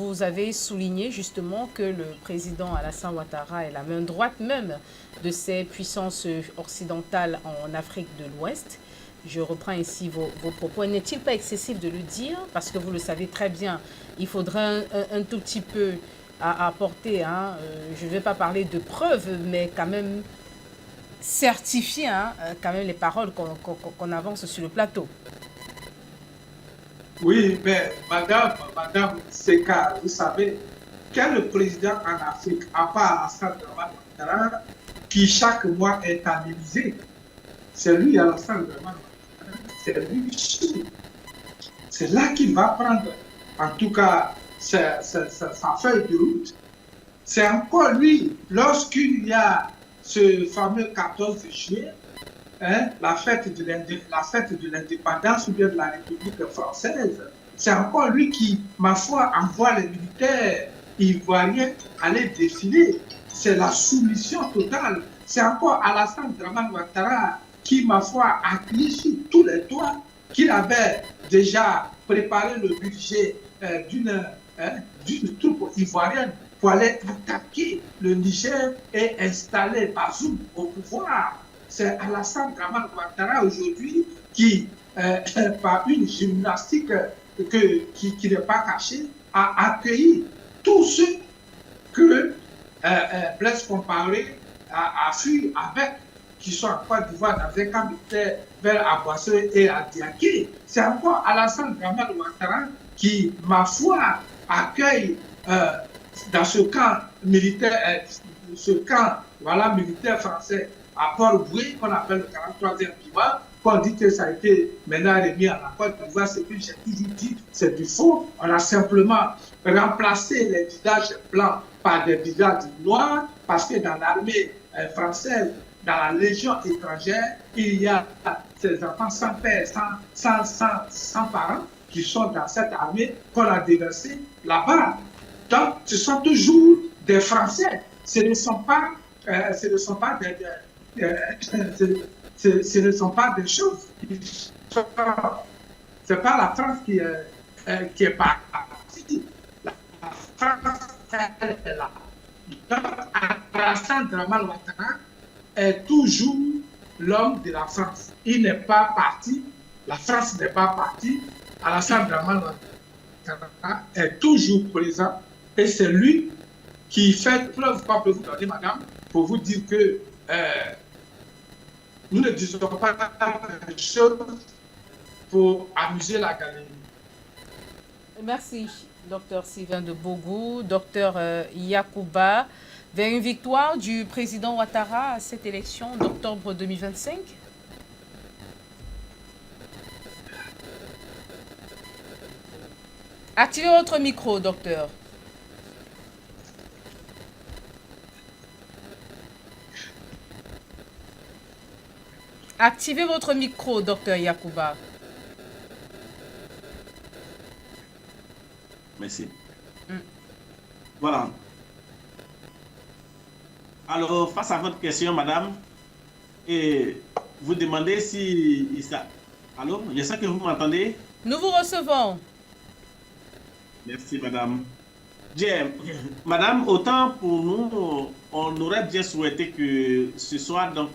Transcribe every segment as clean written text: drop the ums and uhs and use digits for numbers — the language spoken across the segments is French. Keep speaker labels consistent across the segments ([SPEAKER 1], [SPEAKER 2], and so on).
[SPEAKER 1] vous avez souligné justement que le président Alassane Ouattara est la main droite même de ces puissances occidentales en Afrique de l'Ouest. Je reprends ici vos propos. N'est-il pas excessif de le dire? Parce que vous le savez très bien, il faudrait un tout petit peu à apporter. Hein. Je ne vais pas parler de preuves, mais quand même certifier quand même les paroles qu'on avance sur le plateau.
[SPEAKER 2] Oui, mais madame Seka, vous savez, quel président en Afrique, à part Alassane Ouattara, qui chaque mois est à l'Élysée? C'est lui, Alassane Ouattara. C'est lui, c'est là qu'il va prendre, en tout cas, sa feuille de route. C'est encore lui, lorsqu'il y a ce fameux 14 juillet, hein, la fête de l'indépendance ou bien de la République française, c'est encore lui qui, ma foi, envoie les militaires ivoiriens aller défiler. C'est la soumission totale. C'est encore Alassane Dramane Ouattara qui, ma foi, a crié sur tous les toits qu'il avait déjà préparé le budget d'une troupe ivoirienne pour aller attaquer le Niger et installer Bazoum au pouvoir. C'est Alassane Dramane Ouattara aujourd'hui qui, par une gymnastique qui n'est pas cachée, a accueilli tous ceux que Blaise Compaoré a fui avec, qui sont en Côte d'Ivoire dans un camp militaire vers Aboissé et à Diaké. C'est encore Alassane Dramane Ouattara qui, ma foi, accueille dans ce camp militaire, militaire français à Port-Boué, qu'on appelle le 43e piment, qu'on dit que ça a été maintenant remis à la Côte d'Ivoire, c'est que j'ai toujours dit, c'est du faux. On a simplement remplacé les visages blancs par des visages noirs, parce que dans l'armée française, dans la légion étrangère, il y a ces enfants sans père, sans parents, qui sont dans cette armée qu'on a déversée là-bas. Donc, ce sont toujours des Français. Ce ne sont pas des choses. C'est pas la France qui est partie. La France, elle est là. Donc, Alassane Dramane Ouattara est toujours l'homme de la France. Il n'est pas parti. La France n'est pas partie. Alassane Dramane Ouattara est toujours présent. Et c'est lui qui fait preuve, quoi peut vous donner, madame, pour vous dire que nous ne disons pas des choses pour amuser la galerie.
[SPEAKER 1] Merci, docteur Sylvain de Bougou, docteur Yacouba. Vers une victoire du président Ouattara à cette élection d'octobre 2025? Activez votre micro, docteur. Activez votre micro, docteur Yacouba.
[SPEAKER 3] Merci. Voilà. Alors, face à votre question, madame, et vous demandez si... Allô, je sais que vous m'entendez.
[SPEAKER 1] Nous vous recevons.
[SPEAKER 3] Merci, madame. Bien, madame, autant pour nous, on aurait bien souhaité que ce soit donc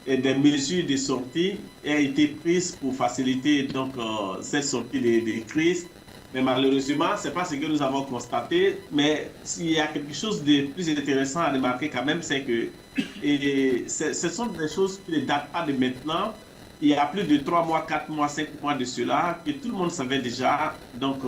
[SPEAKER 3] des mesures de sortie aient été prises pour faciliter donc cette sortie des crises. Mais malheureusement, ce n'est pas ce que nous avons constaté. Mais s'il y a quelque chose de plus intéressant à remarquer quand même, c'est que ce sont des choses qui ne datent pas de maintenant. Il y a plus de 3 mois, 4 mois, 5 mois de cela, que tout le monde savait déjà donc,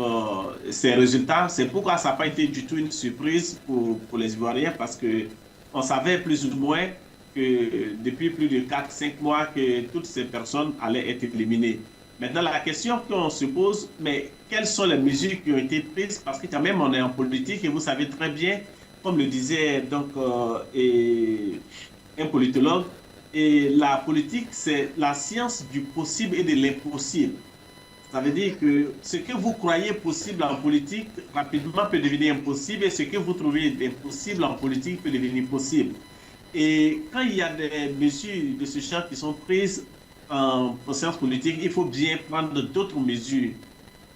[SPEAKER 3] ces résultats. C'est pourquoi ça n'a pas été du tout une surprise pour les Ivoiriens, parce qu'on savait plus ou moins que depuis plus de 4-5 mois que toutes ces personnes allaient être éliminées. Maintenant, la question qu'on se pose, mais quelles sont les mesures qui ont été prises? Parce que quand même, on est en politique et vous savez très bien, comme le disait donc, un politologue, et la politique, c'est la science du possible et de l'impossible. Ça veut dire que ce que vous croyez possible en politique, rapidement peut devenir impossible, et ce que vous trouvez impossible en politique peut devenir possible. Et quand il y a des mesures de ce genre qui sont prises en sciences politiques, il faut bien prendre d'autres mesures.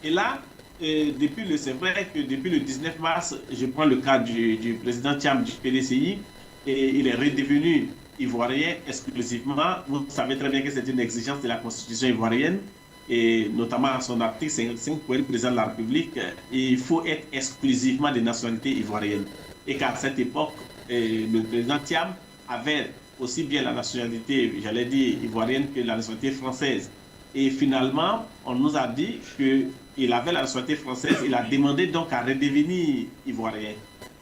[SPEAKER 3] Et là, c'est vrai que depuis le 19 mars, je prends le cas du président Thiam du PDCI, et il est redevenu ivoirien exclusivement. Vous savez très bien que c'est une exigence de la constitution ivoirienne, et notamment à son article 55 pour être président de la République, il faut être exclusivement de nationalité ivoirienne. Et qu'à cette époque, le président Thiam avait aussi bien la nationalité, j'allais dire, ivoirienne que la nationalité française. Et finalement, on nous a dit qu'il avait la nationalité française, il a demandé donc à redevenir ivoirien.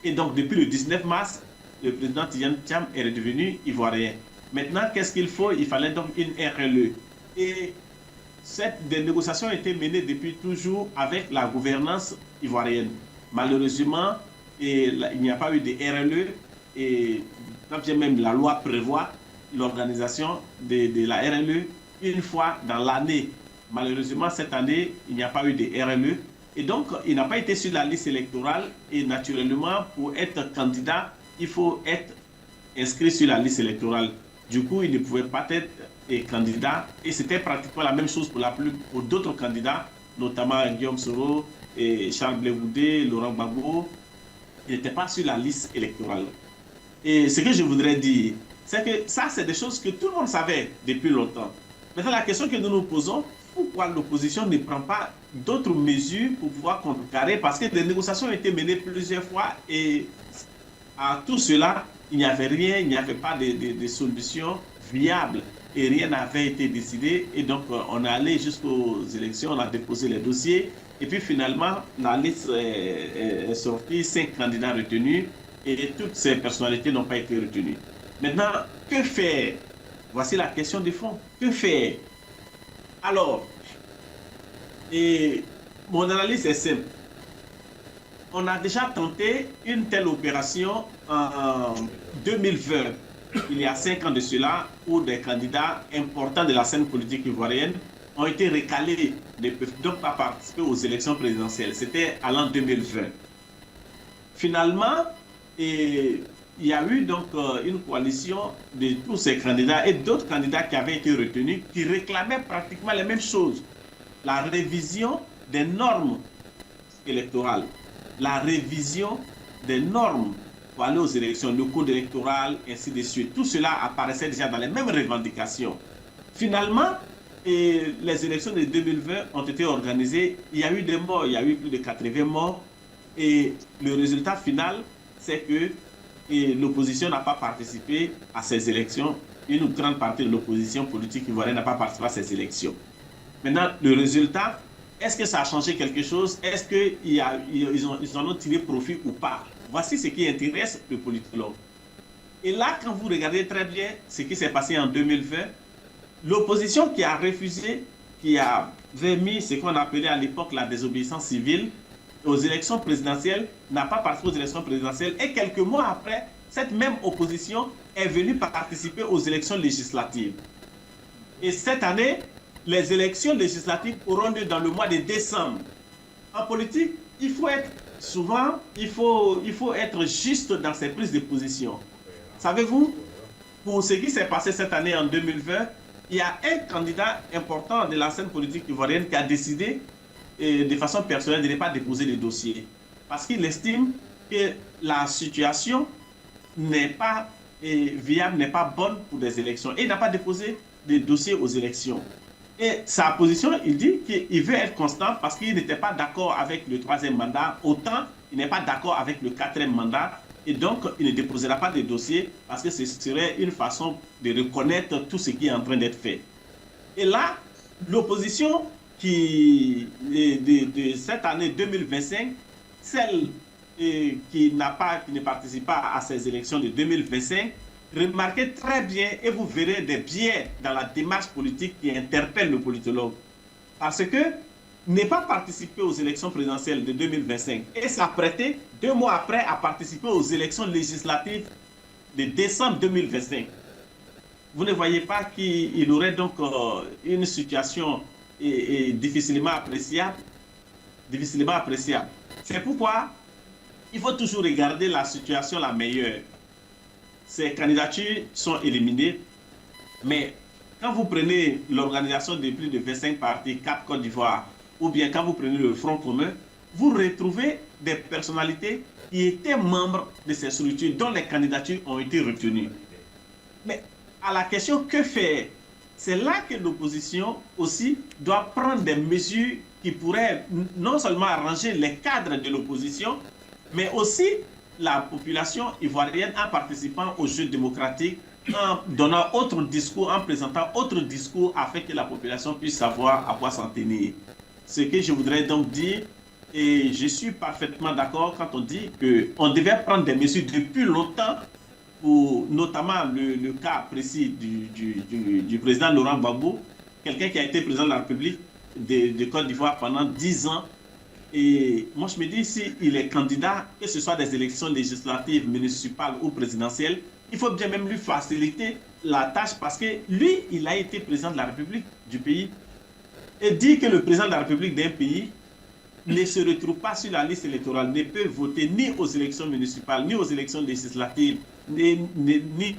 [SPEAKER 3] Et donc, depuis le 19 mars, le président Thiam est redevenu ivoirien. Maintenant, qu'est-ce qu'il faut? Il fallait donc une RLE. Et des négociations ont été menées depuis toujours avec la gouvernance ivoirienne. Malheureusement, il n'y a pas eu de RLE, et quand bien même la loi prévoit l'organisation de la RLE une fois dans l'année. Malheureusement, cette année, il n'y a pas eu de RLE. Et donc, il n'a pas été sur la liste électorale. Et naturellement, pour être candidat, il faut être inscrit sur la liste électorale. Du coup, il ne pouvait pas être candidat. Et c'était pratiquement la même chose pour d'autres candidats, notamment Guillaume Soro, et Charles Blé Goudé, Laurent Gbagbo. Il n'était pas sur la liste électorale. Et ce que je voudrais dire, c'est que ça, c'est des choses que tout le monde savait depuis longtemps. Maintenant, la question que nous nous posons, pourquoi l'opposition ne prend pas d'autres mesures pour pouvoir contrecarrer? Parce que des négociations ont été menées plusieurs fois, et à tout cela, il n'y avait rien, il n'y avait pas de solution viable, et rien n'avait été décidé. Et donc, on est allé jusqu'aux élections, on a déposé les dossiers, et puis finalement, la liste est sortie, 5 candidats retenus, et toutes ces personnalités n'ont pas été retenues. Maintenant, que faire? Voici la question de fond. Que faire? Alors, mon analyse est simple. On a déjà tenté une telle opération en 2020, il y a 5 ans de cela, où des candidats importants de la scène politique ivoirienne ont été recalés, ne peuvent donc pas participer aux élections présidentielles. C'était à l'an 2020. Finalement, il y a eu donc une coalition de tous ces candidats et d'autres candidats qui avaient été retenus, qui réclamaient pratiquement les mêmes choses. La révision des normes électorales, la révision des normes pour aller aux élections, le code électoral, ainsi de suite. Tout cela apparaissait déjà dans les mêmes revendications. Finalement, les élections de 2020 ont été organisées. Il y a eu des morts, il y a eu plus de 80 morts. Et le résultat final, c'est que l'opposition n'a pas participé à ces élections. Une grande partie de l'opposition politique ivoirienne n'a pas participé à ces élections. Maintenant, le résultat, est-ce que ça a changé quelque chose? Est-ce qu'ils en ont tiré profit ou pas? Voici ce qui intéresse le politologue. Et là, quand vous regardez très bien ce qui s'est passé en 2020, l'opposition qui a refusé, qui avait mis ce qu'on appelait à l'époque la désobéissance civile aux élections présidentielles, n'a pas participé aux élections présidentielles. Et quelques mois après, cette même opposition est venue participer aux élections législatives. Et cette année, les élections législatives auront lieu dans le mois de décembre. En politique, il faut être juste dans ses prises de position. Savez-vous, pour ce qui s'est passé cette année en 2020, il y a un candidat important de la scène politique ivoirienne qui a décidé de façon personnelle de ne pas déposer de dossier. Parce qu'il estime que la situation n'est pas viable, n'est pas bonne pour des élections. Et il n'a pas déposé de dossier aux élections. Et sa position, il dit qu'il veut être constant parce qu'il n'était pas d'accord avec le 3e mandat, autant il n'est pas d'accord avec le 4e mandat, et donc il ne déposera pas de dossier parce que ce serait une façon de reconnaître tout ce qui est en train d'être fait. Et là, l'opposition de cette année 2025, celle qui ne participe pas à ces élections de 2025, remarquez très bien et vous verrez des biais dans la démarche politique qui interpelle le politologue. Parce que ne pas participer aux élections présidentielles de 2025 et s'apprêter 2 mois après à participer aux élections législatives de décembre 2025. Vous ne voyez pas qu'il aurait donc une situation difficilement appréciable. C'est pourquoi il faut toujours regarder la situation la meilleure. Ces candidatures sont éliminées, mais quand vous prenez l'organisation de plus de 25 partis, 4 Côte d'Ivoire, ou bien quand vous prenez le Front commun, vous retrouvez des personnalités qui étaient membres de ces structures dont les candidatures ont été retenues. Mais à la question que faire, c'est là que l'opposition aussi doit prendre des mesures qui pourraient non seulement arranger les cadres de l'opposition, mais aussi la population ivoirienne en participant aux jeux démocratiques, en donnant autre discours, en présentant autre discours afin que la population puisse savoir à quoi s'en tenir. Ce que je voudrais donc dire, et je suis parfaitement d'accord quand on dit qu'on devait prendre des mesures depuis longtemps pour notamment le cas précis du président Laurent Gbagbo, quelqu'un qui a été président de la République de Côte d'Ivoire pendant 10 ans. Et moi, je me dis, s'il est candidat, que ce soit des élections législatives, municipales ou présidentielles, il faut bien même lui faciliter la tâche parce que lui, il a été président de la République du pays. Et dire que le président de la République d'un pays ne se retrouve pas sur la liste électorale, ne peut voter ni aux élections municipales, ni aux élections législatives, ni